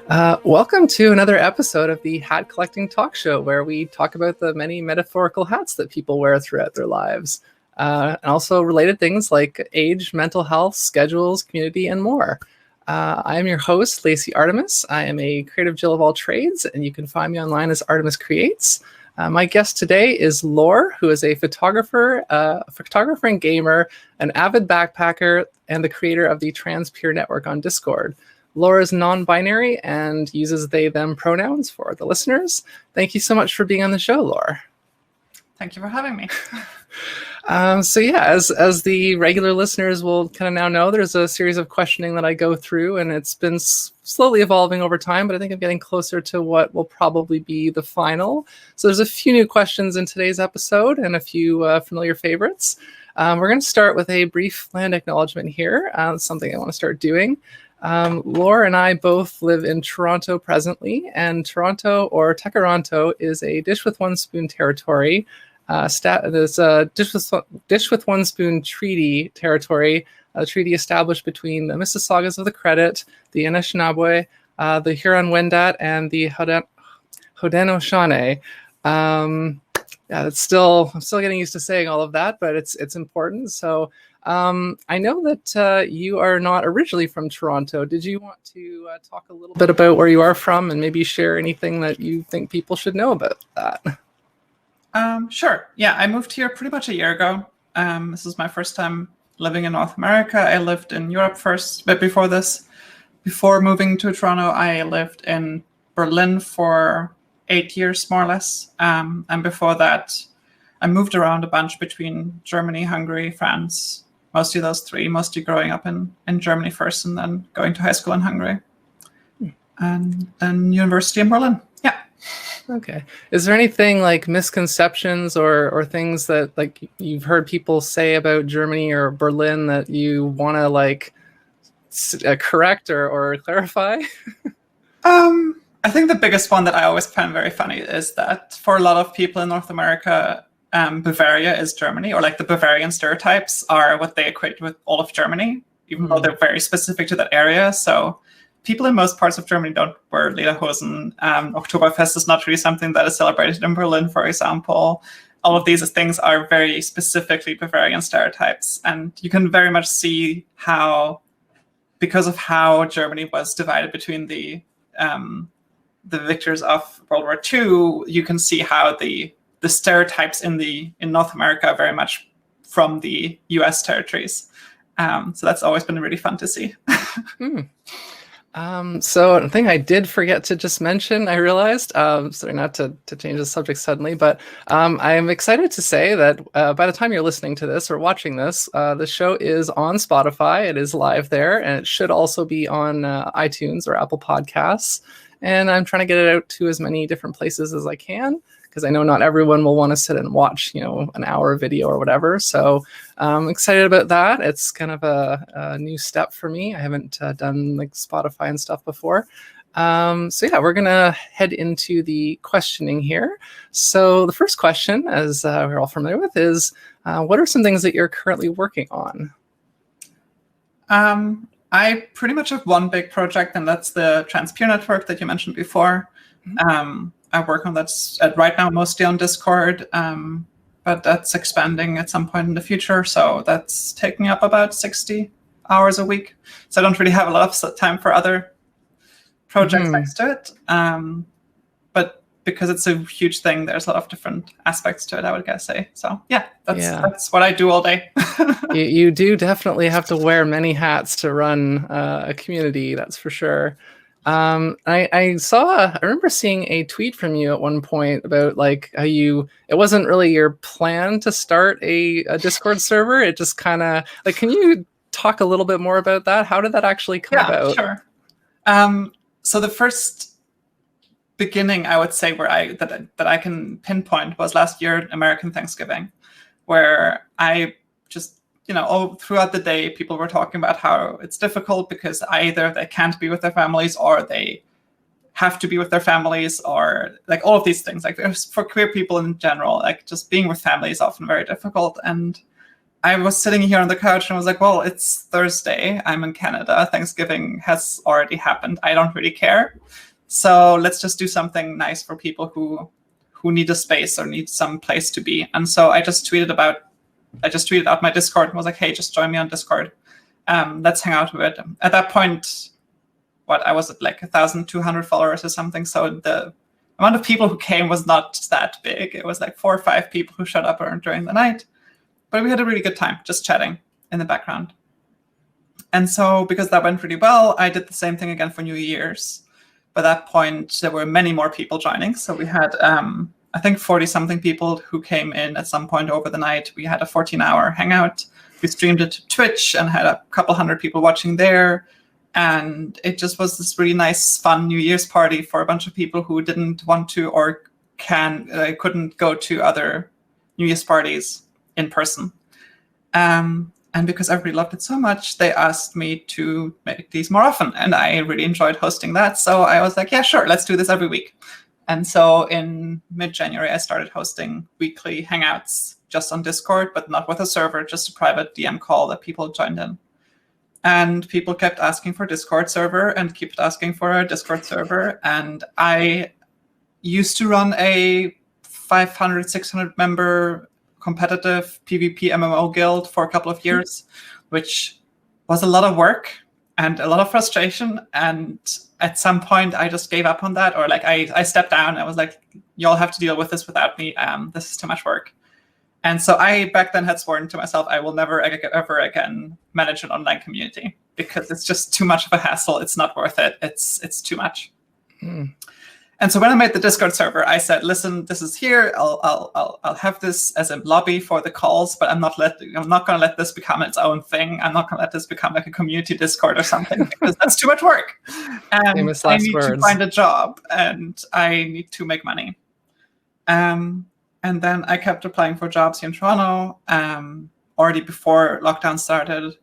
Welcome to another episode of the Hat Collecting Talk Show, where we talk about the many metaphorical hats that people wear throughout their lives, and also related things like age, mental health, schedules, community, and more. I am your host, Lacey Artemis. I am a creative Jill of all trades, and you can find me online as Artemis Creates. My guest today is Laur, who is a photographer and gamer, an avid backpacker, and the creator of the TransPeerNetwork on Discord. Laura is non-binary and uses they/them pronouns for the listeners. Thank you so much for being on the show, Laura. Thank you for having me. As the regular listeners will kind of now know, there's a series of questioning that I go through, and it's been slowly evolving over time, but I think I'm getting closer to what will probably be the final. So there's a few new questions in today's episode and a few familiar favorites. We're going to start with a brief land acknowledgement here, something I want to start doing. Laura and I both live in Toronto presently, and Toronto, or Tekaronto, is a dish with one spoon territory. There's a dish with one spoon treaty territory, a treaty established between the Mississaugas of the Credit, the Anishinaabe, the Huron-Wendat, and the Haudenosaunee. I'm still getting used to saying all of that, but it's important. So I know that you are not originally from Toronto. Did you want to talk a little bit about where you are from and maybe share anything that you think people should know about that? Sure. Yeah, I moved here pretty much a year ago. This is my first time living in North America. I lived in Europe first, but before moving to Toronto, I lived in Berlin for 8 years, more or less. And before that, I moved around a bunch between Germany, Hungary, France, mostly those three, mostly growing up in Germany first and then going to high school in Hungary. And then university in Berlin. Yeah. Okay. Is there anything like misconceptions or things that like you've heard people say about Germany or Berlin that you want to like correct or clarify? I think the biggest one that I always find very funny is that for a lot of people in North America, Bavaria is Germany, or like the Bavarian stereotypes are what they equate with all of Germany, even though they're very specific to that area. So people in most parts of Germany don't wear lederhosen. Oktoberfest is not really something that is celebrated in Berlin, for example. All of these things are very specifically Bavarian stereotypes. And you can very much see how, because of how Germany was divided between the victors of World War II, you can see how the stereotypes in North America are very much from the US territories. So that's always been really fun to see. So a thing I did forget to just mention, I realized, sorry not to change the subject suddenly, but I'm excited to say that by the time you're listening to this or watching this, the show is on Spotify. It is live there, and it should also be on iTunes or Apple Podcasts. And I'm trying to get it out to as many different places as I can, because I know not everyone will want to sit and watch, an hour of video or whatever. So I'm excited about that. It's kind of a new step for me. I haven't done like Spotify and stuff before. We're going to head into the questioning here. So the first question, as we're all familiar with, is what are some things that you're currently working on? I pretty much have one big project, and that's the TransPeerNetwork that you mentioned before. I work on that right now mostly on Discord, but that's expanding at some point in the future. So that's taking up about 60 hours a week. So I don't really have a lot of time for other projects next to it. But because it's a huge thing, there's a lot of different aspects to it, I would say. So that's what I do all day. You do definitely have to wear many hats to run a community, that's for sure. I remember seeing a tweet from you at one point about like how it wasn't really your plan to start a Discord server. It just kind of like, can you talk a little bit more about that? How did that actually come about? Sure. So the first beginning, I would say, that I can pinpoint was last year, American Thanksgiving, where I just, all throughout the day, people were talking about how it's difficult because either they can't be with their families or they have to be with their families, or like all of these things. Like for queer people in general, like just being with family is often very difficult. And I was sitting here on the couch and I was like, well, it's Thursday. I'm in Canada. Thanksgiving has already happened. I don't really care. So let's just do something nice for people who need a space or need some place to be. And so I just tweeted out my Discord and was like, hey, just join me on Discord. Let's hang out with it. At that point, I was at like 1,200 followers or something. So the amount of people who came was not that big. It was like 4 or 5 people who showed up during the night. But we had a really good time just chatting in the background. And so because that went really well, I did the same thing again for New Year's. By that point, there were many more people joining. So we had, I think, 40-something people who came in at some point over the night. We had a 14-hour hangout. We streamed it to Twitch and had a couple hundred people watching there. And it just was this really nice, fun New Year's party for a bunch of people who didn't want to or couldn't go to other New Year's parties in person. And because everybody loved it so much, they asked me to make these more often. And I really enjoyed hosting that. So I was like, yeah, sure, let's do this every week. And so in mid-January, I started hosting weekly hangouts just on Discord, but not with a server, just a private DM call that people joined in. And people kept asking for a Discord server and kept asking for a Discord server. And I used to run a 500, 600 member competitive PvP MMO guild for a couple of years, which was a lot of work and a lot of frustration. And at some point, I just gave up on that, or like I stepped down. I was like, y'all have to deal with this without me. This is too much work. And so I back then had sworn to myself, I will never ever again manage an online community because it's just too much of a hassle. It's not worth it. It's too much. And so when I made the Discord server, I said, listen, this is here. I'll have this as a lobby for the calls, but I'm not going to let this become its own thing. I'm not going to let this become like a community Discord or something because that's too much work. And I need to find a job and I need to make money. And then I kept applying for jobs here in Toronto already before lockdown started.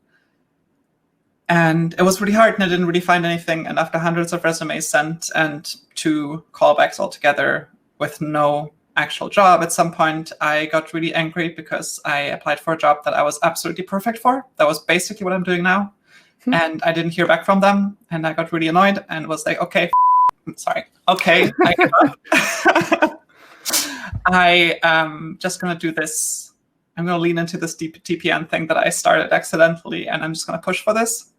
And it was really hard and I didn't really find anything. And after hundreds of resumes sent and 2 callbacks altogether with no actual job, at some point I got really angry because I applied for a job that I was absolutely perfect for. That was basically what I'm doing now. And I didn't hear back from them. And I got really annoyed and was like, okay, okay, I give up. I'm just going to do this. I'm going to lean into this TPN thing that I started accidentally, and I'm just going to push for this.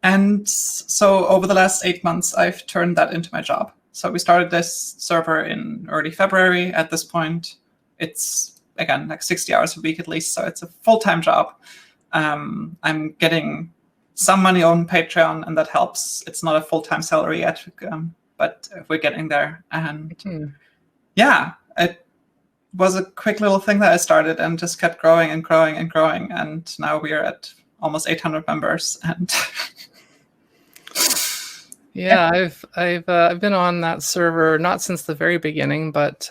And so over the last 8 months, I've turned that into my job. So we started this server in early February. At this point, it's, again, like 60 hours a week at least. So it's a full-time job. I'm getting some money on Patreon, and that helps. It's not a full-time salary yet, but we're getting there. And yeah, it was a quick little thing that I started and just kept growing and growing and growing. And now we are at almost 800 members. And yeah, I've been on that server not since the very beginning, but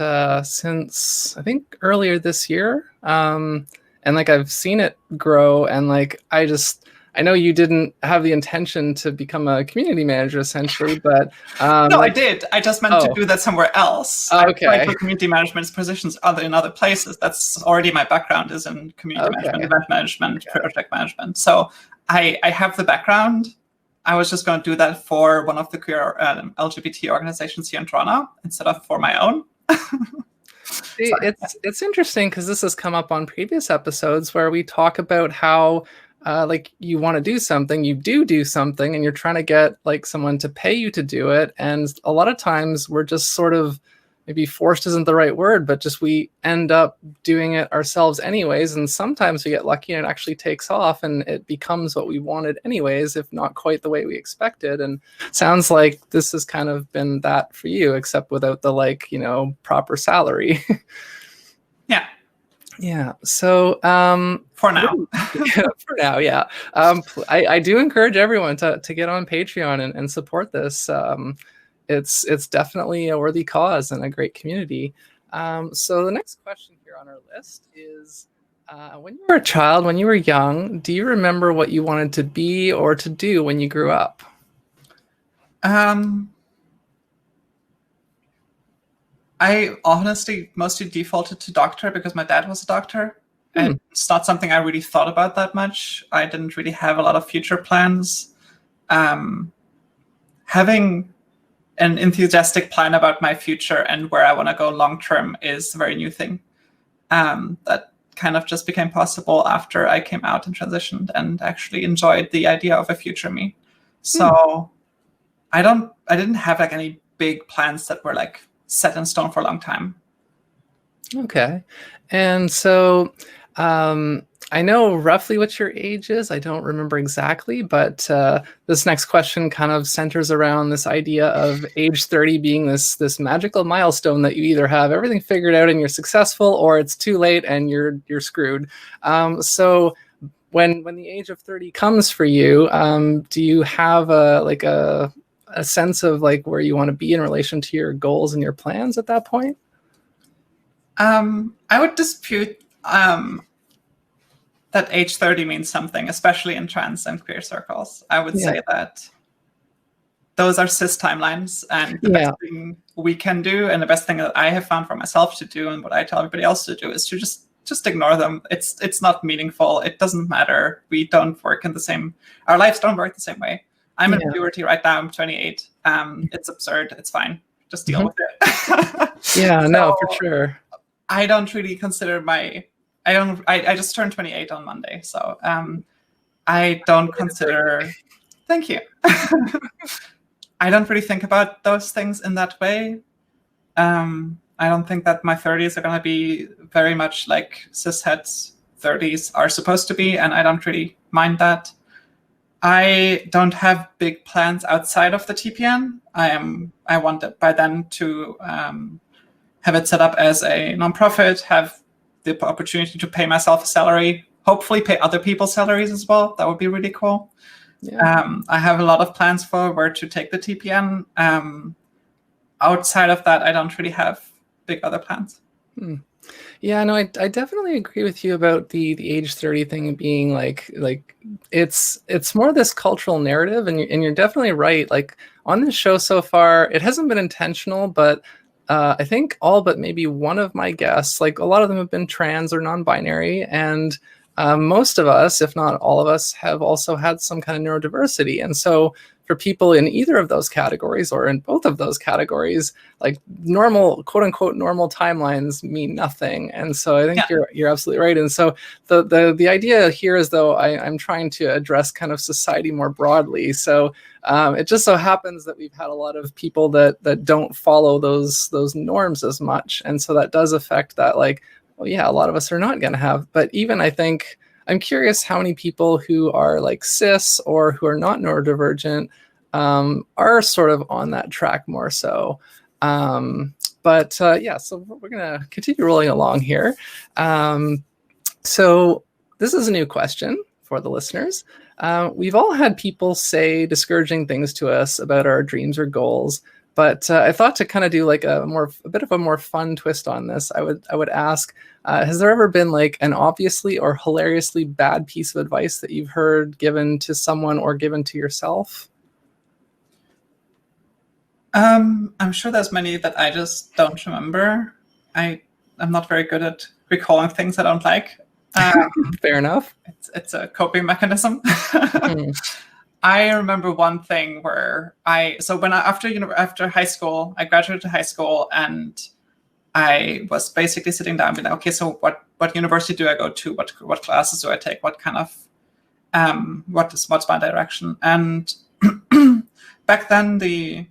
since I think earlier this year. And like I've seen it grow, and like I know you didn't have the intention to become a community manager, essentially, but no, I did. I just meant to do that somewhere else. Oh, okay. I applied for community management positions in other places. That's already my background is in community management, event management, project management. So I have the background. I was just going to do that for one of the queer LGBT organizations here in Toronto instead of for my own. See, it's interesting because this has come up on previous episodes where we talk about how like you want to do something, you do something, and you're trying to get like someone to pay you to do it. And a lot of times we're just sort of, maybe forced isn't the right word, but just we end up doing it ourselves anyways. And sometimes we get lucky and it actually takes off and it becomes what we wanted anyways, if not quite the way we expected. And sounds like this has kind of been that for you, except without the like, proper salary. Yeah. Yeah. So for now, yeah. I do encourage everyone to get on Patreon and support this. It's definitely a worthy cause and a great community. So the next question here on our list is, when you were a child, when you were young, do you remember what you wanted to be or to do when you grew up? I honestly mostly defaulted to doctor because my dad was a doctor. It's not something I really thought about that much. I didn't really have a lot of future plans. Having an enthusiastic plan about my future and where I want to go long term is a very new thing. That kind of just became possible after I came out and transitioned and actually enjoyed the idea of a future me. So I didn't have like any big plans that were like set in stone for a long time. Okay. And so I know roughly what your age is. I don't remember exactly, but this next question kind of centers around this idea of age 30 being this magical milestone that you either have everything figured out and you're successful, or it's too late and you're screwed. So when the age of 30 comes for you, do you have a sense of like where you want to be in relation to your goals and your plans at that point? I would dispute that age 30 means something, especially in trans and queer circles. I would say that those are cis timelines, and the best thing we can do, and the best thing that I have found for myself to do, and what I tell everybody else to do, is to just ignore them. It's not meaningful. It doesn't matter. We don't work in the same. Our lives don't work the same way. I'm in puberty right now. I'm 28. It's absurd. It's fine. Just deal with it. No, for sure. I don't really consider I just turned 28 on Monday, so I don't consider. Thank you. I don't really think about those things in that way. I don't think that my 30s are going to be very much like cishet 30s are supposed to be, and I don't really mind that. I don't have big plans outside of the TPN. I want it by then to have it set up as a nonprofit, have the opportunity to pay myself a salary, hopefully pay other people's salaries as well. That would be really cool. I have a lot of plans for where to take the TPN. Outside of that, I don't really have big other plans. Yeah, no, I definitely agree with you about the age 30 thing being like it's more this cultural narrative, and you're definitely right. Like on this show so far, it hasn't been intentional, but I think all but maybe one of my guests, like a lot of them have been trans or non-binary, and most of us, if not all of us, have also had some kind of neurodiversity. And so for people in either of those categories or in both of those categories, like normal, quote unquote, normal timelines mean nothing. And so I think you're absolutely right. And so the idea here is, though, I'm trying to address kind of society more broadly. So it just so happens that we've had a lot of people that don't follow those norms as much. And so that does affect that, like, well, yeah, a lot of us are not going to have. But even I think I'm curious how many people who are like cis or who are not neurodivergent are sort of on that track more so. So we're going to continue rolling along here. So this is a new question for the listeners. We've all had people say discouraging things to us about our dreams or goals. But I thought to kind of do like a bit of a more fun twist on this, I would ask, has there ever been like an obviously or hilariously bad piece of advice that you've heard given to someone or given to yourself? I'm sure there's many that I just don't remember. I'm not very good at recalling things I don't like. Fair enough. It's a coping mechanism. I remember one thing where after high school, I graduated high school, and I was basically sitting down and being like, okay, so what university do I go to? What classes do I take? What kind of what's my direction? And back then the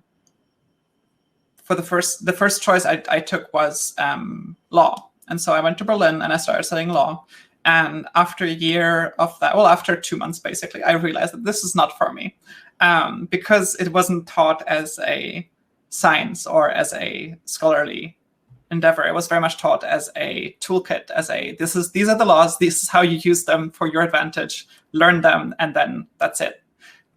first choice I took was law. And so I went to Berlin and I started studying law. And after a year of that, after 2 months, basically, I realized that this is not for me, because it wasn't taught as a science or as a scholarly endeavor. It was very much taught as a toolkit, as these are the laws, this is how you use them for your advantage, learn them, and then that's it.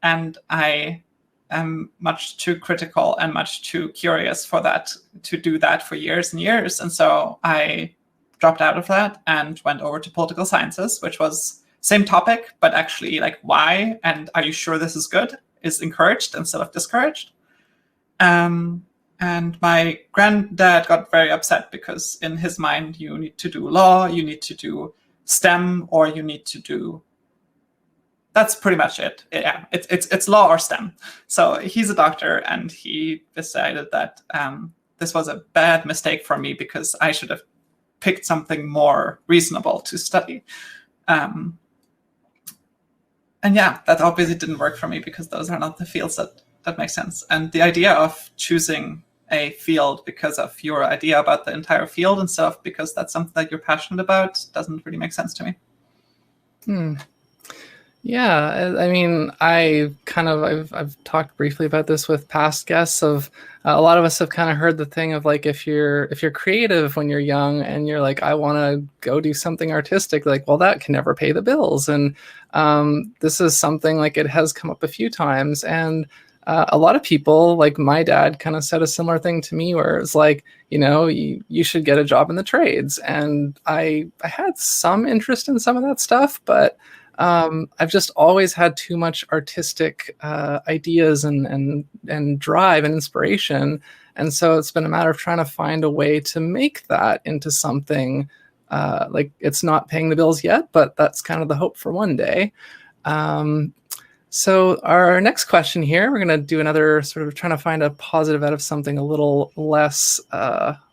And I am much too critical and much too curious for that, to do that for years and years. And so I dropped out of that and went over to political sciences, which was same topic, but actually like why and are you sure this is good is encouraged instead of discouraged. And my granddad got very upset because in his mind, you need to do law, you need to do STEM or you need to do. That's pretty much it. Yeah, it's law or STEM. So he's a doctor, and he decided that this was a bad mistake for me because I should have picked something more reasonable to study. And yeah, that obviously didn't work for me because those are not the fields that make sense. And the idea of choosing a field because of your idea about the entire field and stuff, because that's something that you're passionate about, doesn't really make sense to me. Yeah, I mean, I've talked briefly about this with past guests. Of a lot of us have kind of heard the thing of like, if you're creative when you're young and you're like, I want to go do something artistic, like, well, that can never pay the bills. And this is something like it has come up a few times, and a lot of people, like my dad, kind of said a similar thing to me, where it's like, you should get a job in the trades. And I had some interest in some of that stuff, but I've just always had too much artistic ideas and drive and inspiration. And so it's been a matter of trying to find a way to make that into something like it's not paying the bills yet, but that's kind of the hope for one day. So our next question here, we're going to do another sort of trying to find a positive out of something a little less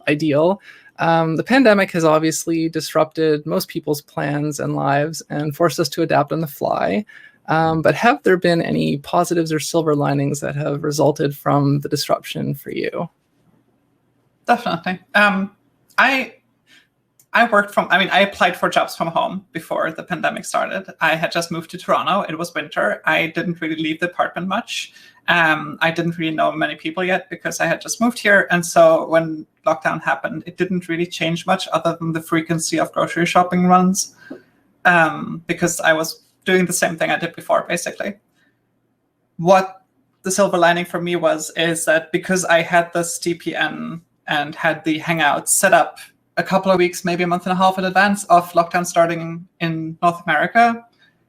ideal. The pandemic has obviously disrupted most people's plans and lives and forced us to adapt on the fly. But have there been any positives or silver linings that have resulted from the disruption for you? Definitely. I applied for jobs from home before the pandemic started. I had just moved to Toronto. It was winter. I didn't really leave the apartment much. I didn't really know many people yet because I had just moved here. And so when lockdown happened, it didn't really change much other than the frequency of grocery shopping runs, because I was doing the same thing I did before, basically. What the silver lining for me is that because I had this TPN and had the Hangouts set up a couple of weeks, maybe a month and a half in advance of lockdown starting in North America,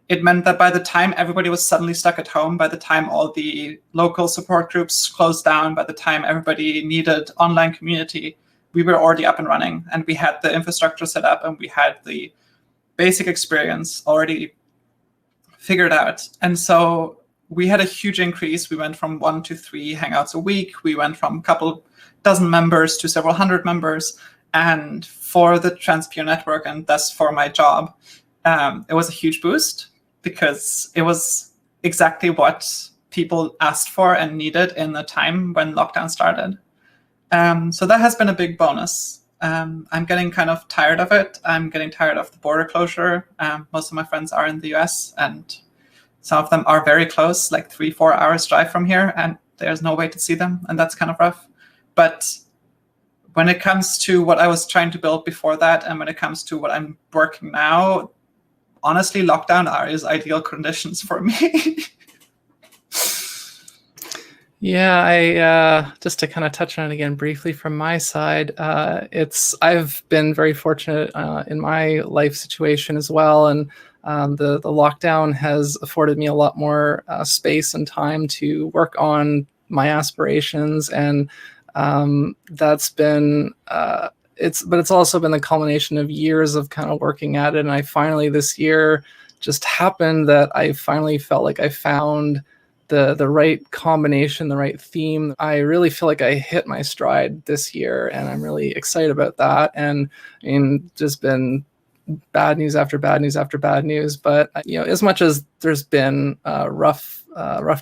it meant that by the time everybody was suddenly stuck at home, by the time all the local support groups closed down, by the time everybody needed online community, we were already up and running, and we had the infrastructure set up, and we had the basic experience already figured out. And so we had a huge increase. We went from 1 to 3 Hangouts a week. We went from a couple dozen members to several hundred members. And for the TransPeerNetwork, and thus for my job, it was a huge boost because it was exactly what people asked for and needed in the time when lockdown started. So that has been a big bonus. I'm getting kind of tired of it. I'm getting tired of the border closure. Most of my friends are in the US, and some of them are very close, like 3-4 hours drive from here, and there's no way to see them, and that's kind of rough. But when it comes to what I was trying to build before that, and when it comes to what I'm working now, honestly, lockdown is ideal conditions for me. Yeah, I just to kind of touch on it again briefly from my side, I've been very fortunate in my life situation as well, and the lockdown has afforded me a lot more space and time to work on my aspirations, and that's been it's also been the culmination of years of kind of working at it. And I finally this year just happened that I finally felt like I found the right combination, the right theme. I really feel like I hit my stride this year, and I'm really excited about that. And I mean, just been bad news after bad news after bad news. But as much as there's been rough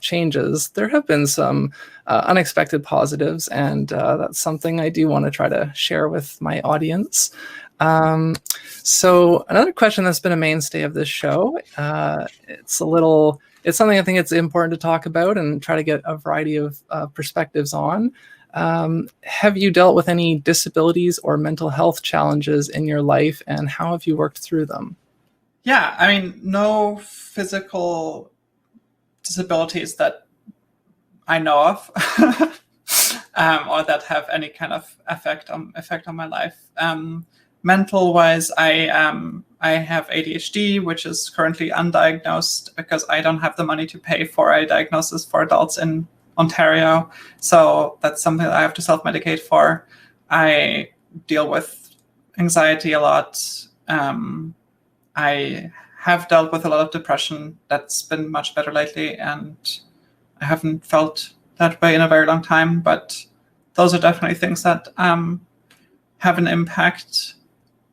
changes, there have been some unexpected positives, and that's something I do want to try to share with my audience. So another question that's been a mainstay of this show, it's something I think it's important to talk about and try to get a variety of perspectives on. Have you dealt with any disabilities or mental health challenges in your life, and how have you worked through them? Yeah, I mean, no physical disabilities that I know of, or that have any kind of effect on my life. Mental wise, I have ADHD, which is currently undiagnosed because I don't have the money to pay for a diagnosis for adults in Ontario. So that's something that I have to self-medicate for. I deal with anxiety a lot. I have dealt with a lot of depression. That's been much better lately, and I haven't felt that way in a very long time. But those are definitely things that have an impact.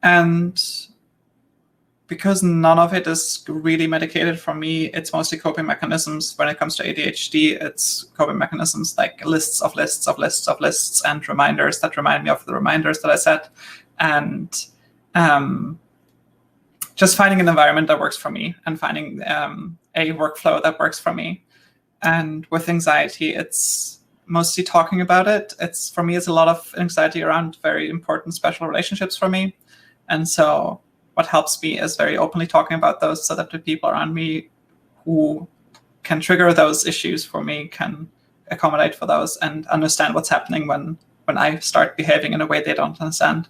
And because none of it is really medicated for me, it's mostly coping mechanisms. When it comes to ADHD, it's coping mechanisms like lists of lists of lists of lists and reminders that remind me of the reminders that I set. And just finding an environment that works for me and finding a workflow that works for me. And with anxiety, it's mostly talking about it. For me, it's a lot of anxiety around very important special relationships for me. And so what helps me is very openly talking about those so that the people around me who can trigger those issues for me can accommodate for those and understand what's happening when I start behaving in a way they don't understand.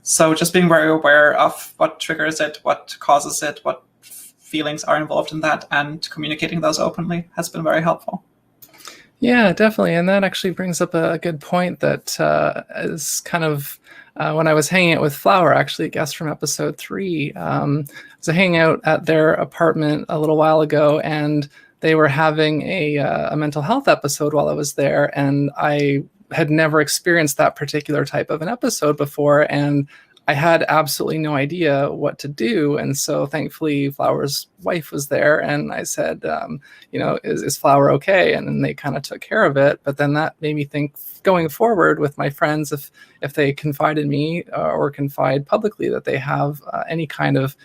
So just being very aware of what triggers it, what causes it, what feelings are involved in that, and communicating those openly has been very helpful. Yeah, definitely. And that actually brings up a good point that is kind of when I was hanging out with Flower, actually a guest from episode 3, I was hanging out at their apartment a little while ago, and they were having a mental health episode while I was there, and I had never experienced that particular type of an episode before, and I had absolutely no idea what to do. And so thankfully Flower's wife was there, and I said, is Flower okay? And then they kind of took care of it. But then that made me think, going forward with my friends, if they confide in me or confide publicly that they have any kind of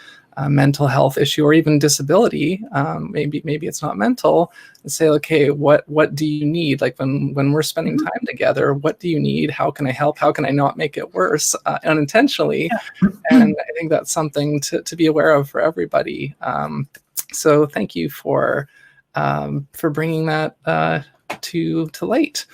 mental health issue or even disability, maybe it's not mental, and say, okay, what do you need? Like when we're spending time together, what do you need? How can I help? How can I not make it worse unintentionally? Yeah. And I think that's something to be aware of for everybody. So thank you for bringing that to light.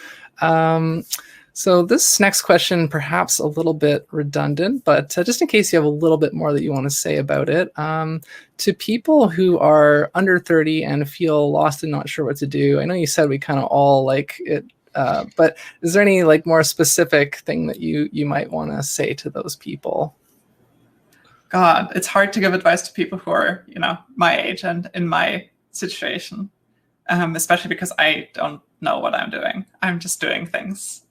So this next question, perhaps a little bit redundant, but just in case you have a little bit more that you want to say about it, to people who are under 30 and feel lost and not sure what to do, I know you said we kind of all like it, but is there any like more specific thing that you might want to say to those people? God, it's hard to give advice to people who are, my age and in my situation, especially because I don't know what I'm doing. I'm just doing things.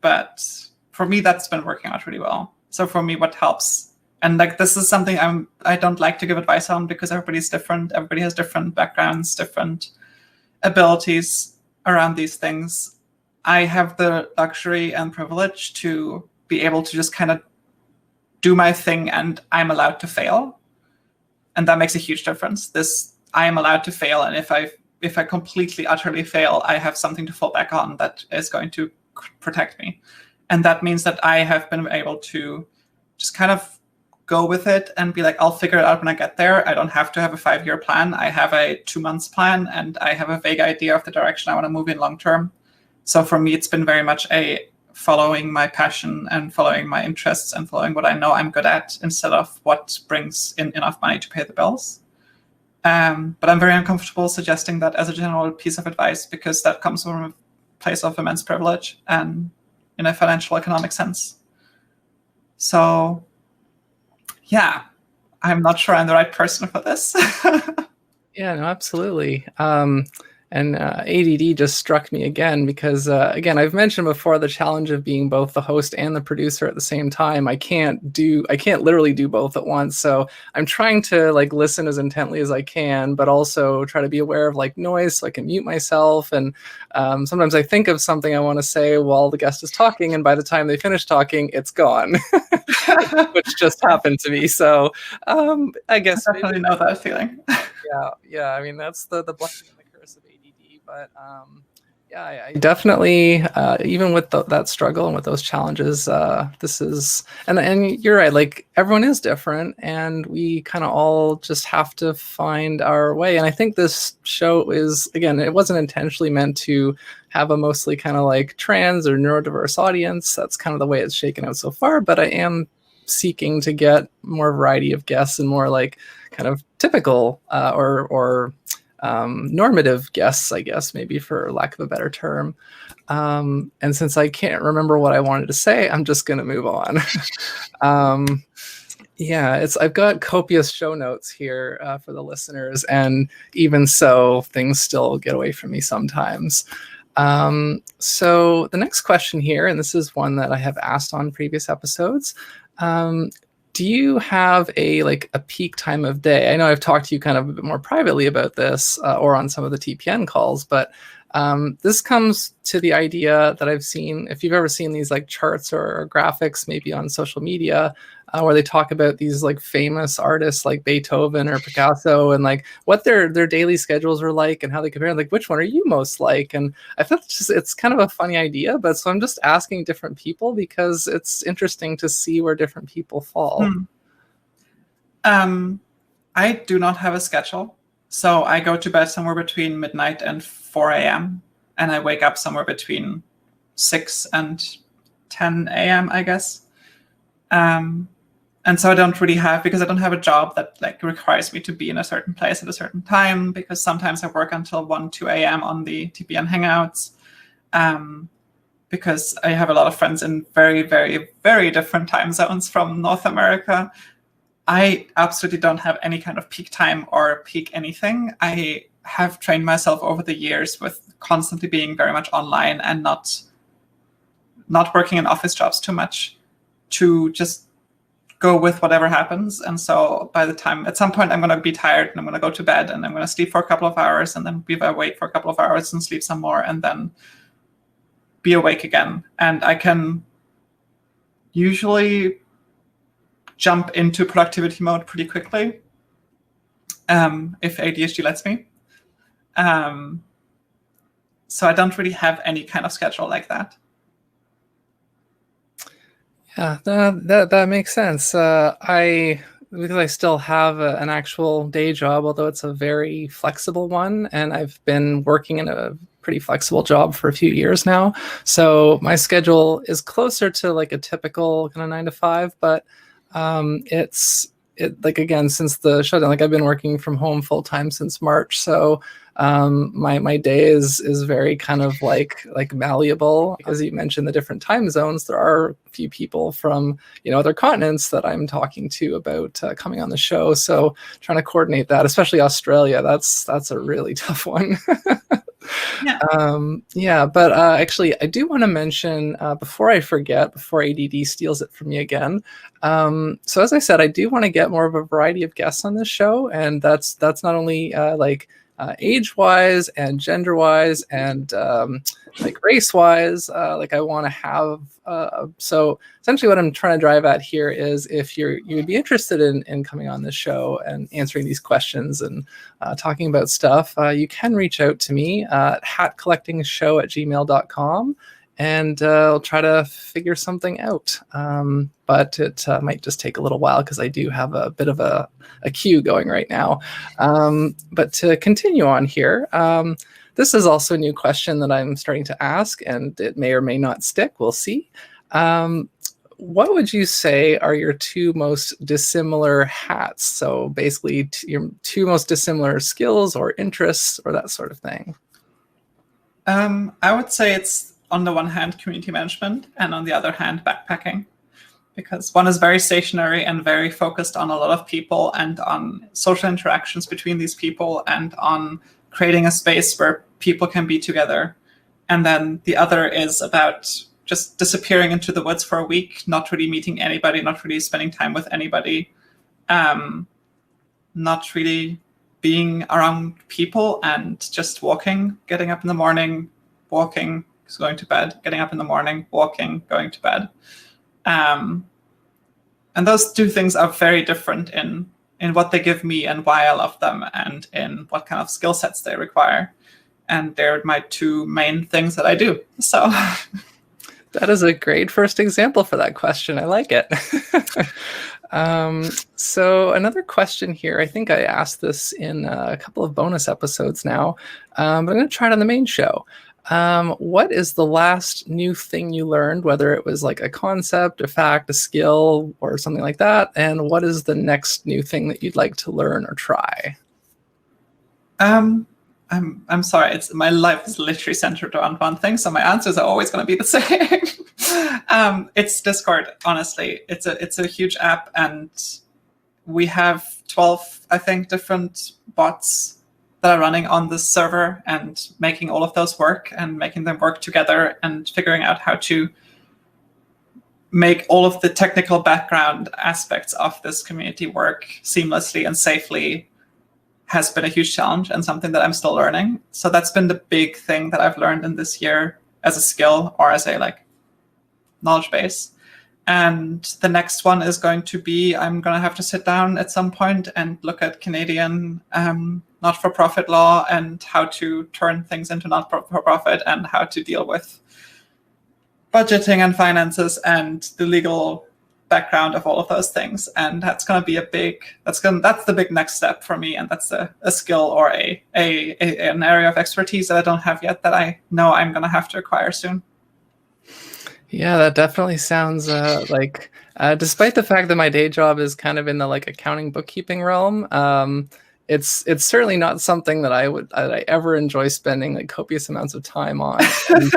But for me, that's been working out really well. So for me, what helps, and like this is something I don't like to give advice on because everybody's different. Everybody has different backgrounds, different abilities around these things. I have the luxury and privilege to be able to just kind of do my thing, and I'm allowed to fail. And that makes a huge difference. I am allowed to fail. And if I completely, utterly fail, I have something to fall back on that is going to protect me. And that means that I have been able to just kind of go with it and be like, I'll figure it out when I get there. I don't have to have a 5-year plan. I have a 2 months plan, and I have a vague idea of the direction I want to move in long term. So for me, it's been very much a following my passion and following my interests and following what I know I'm good at instead of what brings in enough money to pay the bills. But I'm very uncomfortable suggesting that as a general piece of advice because that comes from a place of immense privilege and in a financial economic sense. So yeah, I'm not sure I'm the right person for this. Yeah, no, absolutely. And ADD just struck me again because, again, I've mentioned before the challenge of being both the host and the producer at the same time. I can't literally do both at once. So I'm trying to like listen as intently as I can, but also try to be aware of like noise so I can mute myself. And sometimes I think of something I want to say while the guest is talking, and by the time they finish talking, it's gone, which just happened to me. So I guess I definitely know that feeling. Yeah. I mean, that's the blessing and the curse of ADD. But yeah, I definitely, even with that struggle and with those challenges, this is, and you're right, like everyone is different and we kind of all just have to find our way. And I think this show is, again, it wasn't intentionally meant to have a mostly kind of like trans or neurodiverse audience. That's kind of the way it's shaken out so far, but I am seeking to get more variety of guests and more like kind of typical or normative guests, I guess, maybe for lack of a better term. And since I can't remember what I wanted to say, I'm just going to move on. Yeah, I've got copious show notes here for the listeners, and even so, things still get away from me sometimes. So the next question here, and this is one that I have asked on previous episodes. Do you have a peak time of day? I know I've talked to you kind of a bit more privately about this, or on some of the TPN calls, but this comes to the idea that I've seen, if you've ever seen these like charts or graphics, maybe on social media, where they talk about these like famous artists like Beethoven or Picasso, and like what their daily schedules are like and how they compare, like which one are you most like? And I thought it's kind of a funny idea, but so I'm just asking different people because it's interesting to see where different people fall. I do not have a schedule. So I go to bed somewhere between midnight and 4 a.m. and I wake up somewhere between 6 and 10 a.m., I guess. And so I don't really have, because I don't have a job that like requires me to be in a certain place at a certain time, because sometimes I work until 1, 2 a.m. on the TPN Hangouts, because I have a lot of friends in very, very, very different time zones from North America. I absolutely don't have any kind of peak time or peak anything. I have trained myself over the years with constantly being very much online and not working in office jobs too much, to just go with whatever happens. And so by the time, at some point, I'm going to be tired and I'm going to go to bed and I'm going to sleep for a couple of hours and then be awake for a couple of hours and sleep some more and then be awake again. And I can usually jump into productivity mode pretty quickly, if ADHD lets me. So I don't really have any kind of schedule like that. Yeah, that makes sense. Because I still have an actual day job, although it's a very flexible one, and I've been working in a pretty flexible job for a few years now. So my schedule is closer to like a typical kind of 9 to 5, but like again, since the shutdown, like I've been working from home full time since March, so my day is very kind of like malleable. As you mentioned, the different time zones, there are a few people from other continents that I'm talking to about coming on the show, so trying to coordinate that, especially Australia, that's a really tough one. But actually I do want to mention, before I forget, before ADD steals it from me again, so as I said, I do want to get more of a variety of guests on this show, and that's not only age-wise and gender-wise and like race-wise, like I want to have, so essentially what I'm trying to drive at here is, if you'd be interested in coming on this show and answering these questions and talking about stuff, you can reach out to me at hatcollectingshow@gmail.com, and I'll try to figure something out. But it might just take a little while because I do have a bit of a queue going right now. But to continue on here, this is also a new question that I'm starting to ask, and it may or may not stick. We'll see. What would you say are your two most dissimilar hats? So basically your two most dissimilar skills or interests or that sort of thing. I would say it's, on the one hand, community management, and on the other hand, backpacking. Because one is very stationary and very focused on a lot of people and on social interactions between these people and on creating a space where people can be together. And then the other is about just disappearing into the woods for a week, not really meeting anybody, not really spending time with anybody, not really being around people, and just walking, getting up in the morning, walking, going to bed, getting up in the morning, walking, going to bed. And those two things are very different in what they give me and why I love them, and in what kind of skill sets they require. And they're my two main things that I do. So that is a great first example for that question. I like it. So another question here, I think I asked this in a couple of bonus episodes now, but I'm going to try it on the main show. What is the last new thing you learned, whether it was like a concept, a fact, a skill, or something like that? And what is the next new thing that you'd like to learn or try? I'm sorry, my life is literally centered around one thing, so my answers are always going to be the same. It's Discord, honestly. It's a huge app, and we have 12, I think, different bots that are running on this server and making all of those work and making them work together and figuring out how to make all of the technical background aspects of this community work seamlessly and safely has been a huge challenge and something that I'm still learning. So that's been the big thing that I've learned in this year as a skill or as a knowledge base. And the next one is going to be, I'm going to have to sit down at some point and look at Canadian not-for-profit law and how to turn things into not-for-profit and how to deal with budgeting and finances and the legal background of all of those things. And that's going to be that's the big next step for me. And that's a skill or an area of expertise that I don't have yet that I know I'm going to have to acquire soon. Yeah, that definitely sounds despite the fact that my day job is kind of in the accounting bookkeeping realm, it's certainly not something that I ever enjoy spending copious amounts of time on. And,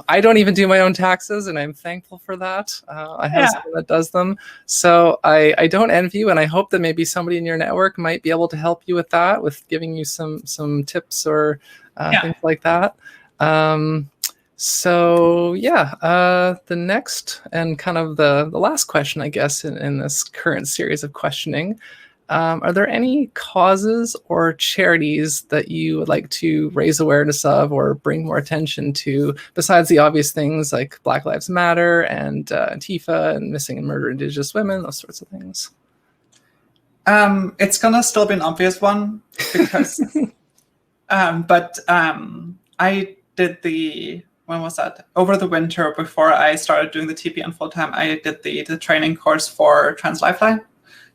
I don't even do my own taxes, and I'm thankful for that. I have someone that does them, so I don't envy you, and I hope that maybe somebody in your network might be able to help you with that, with giving you some tips or things like that. So the next and kind of the last question, I guess, in this current series of questioning, are there any causes or charities that you would like to raise awareness of or bring more attention to, besides the obvious things like Black Lives Matter and Antifa and missing and murdered Indigenous women, those sorts of things? It's gonna still be an obvious one because, I did when was that? Over the winter, before I started doing the TPN full time, I did the training course for TransLifeline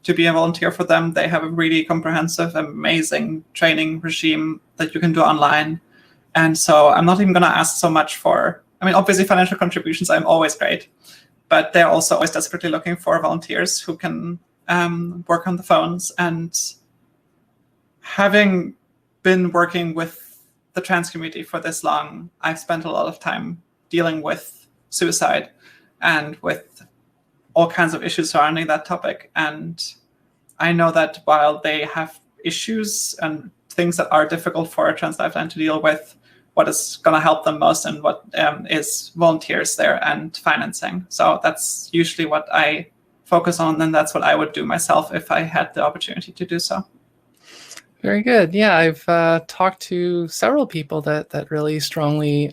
to be a volunteer for them. They have a really comprehensive, amazing training regime that you can do online. And so I'm not even going to ask so much for, obviously financial contributions, I'm always great, but they're also always desperately looking for volunteers who can work on the phones. And having been working with the trans community for this long, I've spent a lot of time dealing with suicide and with all kinds of issues surrounding that topic. And I know that while they have issues and things that are difficult for a TransLifeline to deal with, what is going to help them most and what is volunteers there and financing. So that's usually what I focus on, and that's what I would do myself if I had the opportunity to do so. Very good. Yeah, I've talked to several people that really strongly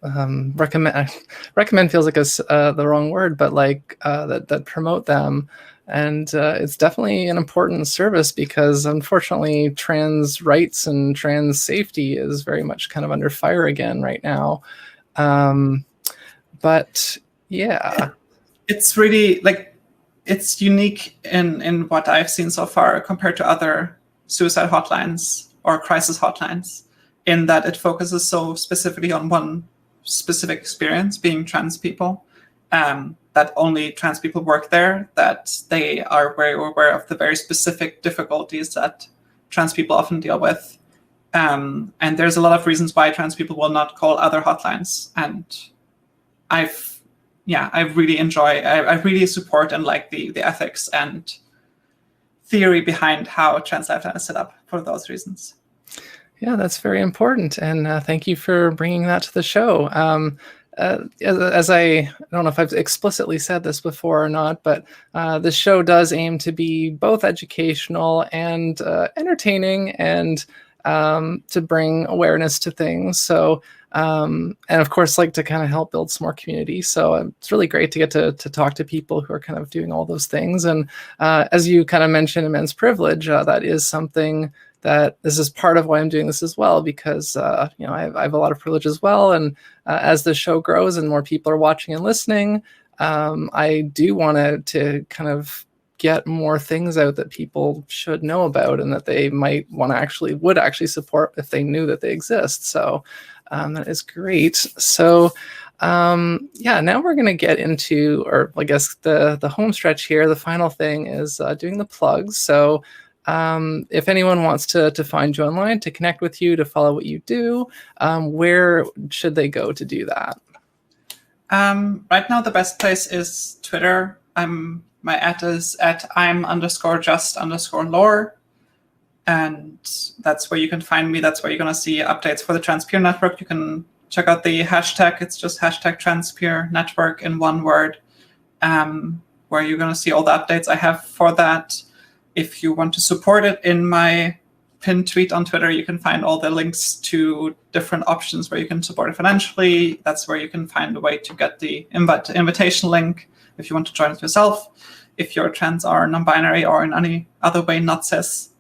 recommend. Recommend feels like the wrong word, but that promote them, and it's definitely an important service because unfortunately, trans rights and trans safety is very much kind of under fire again right now. But yeah, it's really it's unique in what I've seen so far compared to other suicide hotlines or crisis hotlines, in that it focuses so specifically on one specific experience, being trans people, that only trans people work there, that they are very aware of the very specific difficulties that trans people often deal with. And there's a lot of reasons why trans people will not call other hotlines. And I really support and like the ethics and theory behind how TransLifeline is set up for those reasons. Yeah, that's very important, and thank you for bringing that to the show. As I don't know if I've explicitly said this before or not, but the show does aim to be both educational and entertaining, and to bring awareness to things. So, and of course, to kind of help build some more community. So it's really great to get to talk to people who are kind of doing all those things. And as you kind of mentioned, immense privilege, that is something that this is part of why I'm doing this as well, because I have a lot of privilege as well. And as the show grows and more people are watching and listening, I do want to kind of get more things out that people should know about and that they might would actually support if they knew that they exist. So that is great. So now we're going to get into, or I guess the home stretch here. The final thing is doing the plugs. So if anyone wants to find you online, to connect with you, to follow what you do, where should they go to do that? Right now, the best place is Twitter. I'm My @ is @I'm_just_Laur. And that's where you can find me. That's where you're going to see updates for the TransPeerNetwork. You can check out the hashtag. It's just #TransPeerNetwork in one word, where you're going to see all the updates I have for that. If you want to support it, in my pinned tweet on Twitter, you can find all the links to different options where you can support it financially. That's where you can find a way to get the invitation link if you want to join it yourself, if you're trans or non-binary or in any other way not cis.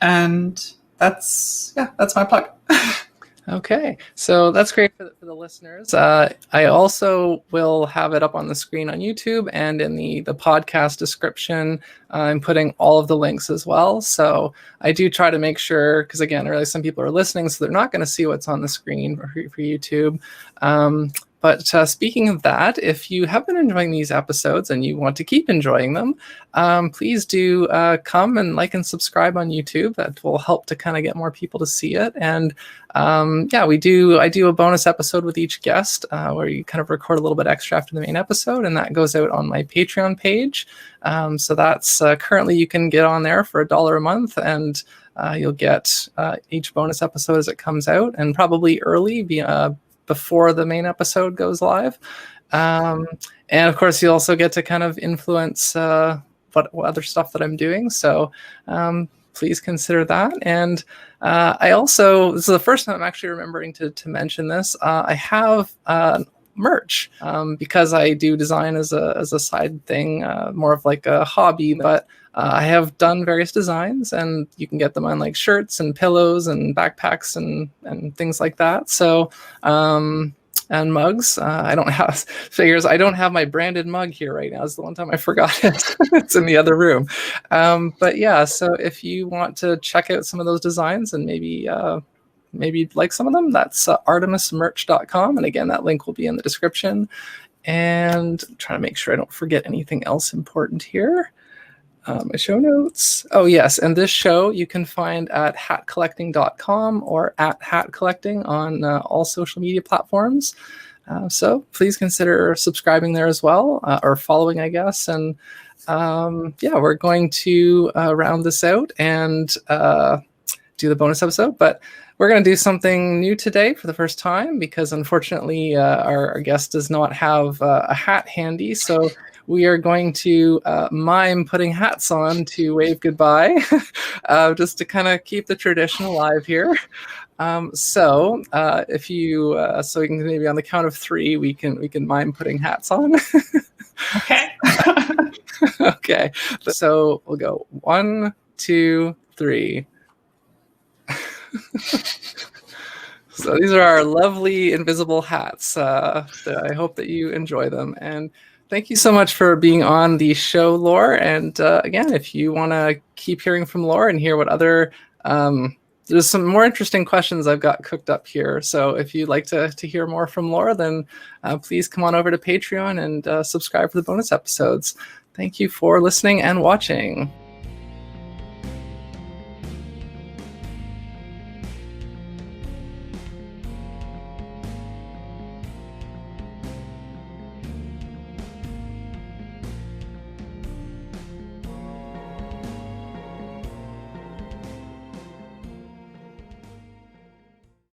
And that's my plug. Okay, so that's great for the listeners. I also will have it up on the screen on YouTube, and in the podcast description, I'm putting all of the links as well. So I do try to make sure, because again, I realize some people are listening, so they're not going to see what's on the screen for YouTube. But speaking of that, if you have been enjoying these episodes and you want to keep enjoying them, please do come and like and subscribe on YouTube. That will help to kind of get more people to see it. And I do a bonus episode with each guest where you kind of record a little bit extra after the main episode, and that goes out on my Patreon page. So that's currently you can get on there for $1 a month, and you'll get each bonus episode as it comes out, and probably early before the main episode goes live. And of course, you also get to kind of influence what other stuff that I'm doing. So please consider that. And I also, this is the first time I'm actually remembering to mention this, I have merch because I do design as a side thing, more of like a hobby, but I have done various designs, and you can get them on like shirts and pillows and backpacks and things like that. So and mugs. I don't have my branded mug here right now. It's the one time I forgot it. It's in the other room. But yeah, so if you want to check out some of those designs and maybe like some of them, that's artemismerch.com. And again, that link will be in the description. And I'm trying to make sure I don't forget anything else important here. My show notes. Oh, yes. And this show you can find at hatcollecting.com or at hatcollecting on all social media platforms. So please consider subscribing there as well, or following, I guess. And we're going to round this out and do the bonus episode. But we're going to do something new today for the first time, because unfortunately our guest does not have a hat handy. So we are going to mime putting hats on to wave goodbye, just to kind of keep the tradition alive here. So if you, so we can maybe on the count of 3, we can mime putting hats on. Okay. Okay. So we'll go 1, 2, 3. So these are our lovely invisible hats. I hope that you enjoy them. And thank you so much for being on the show, Laur. And again, if you want to keep hearing from Laur and hear what other, there's some more interesting questions I've got cooked up here. So if you'd like to hear more from Laur, then please come on over to Patreon and subscribe for the bonus episodes. Thank you for listening and watching.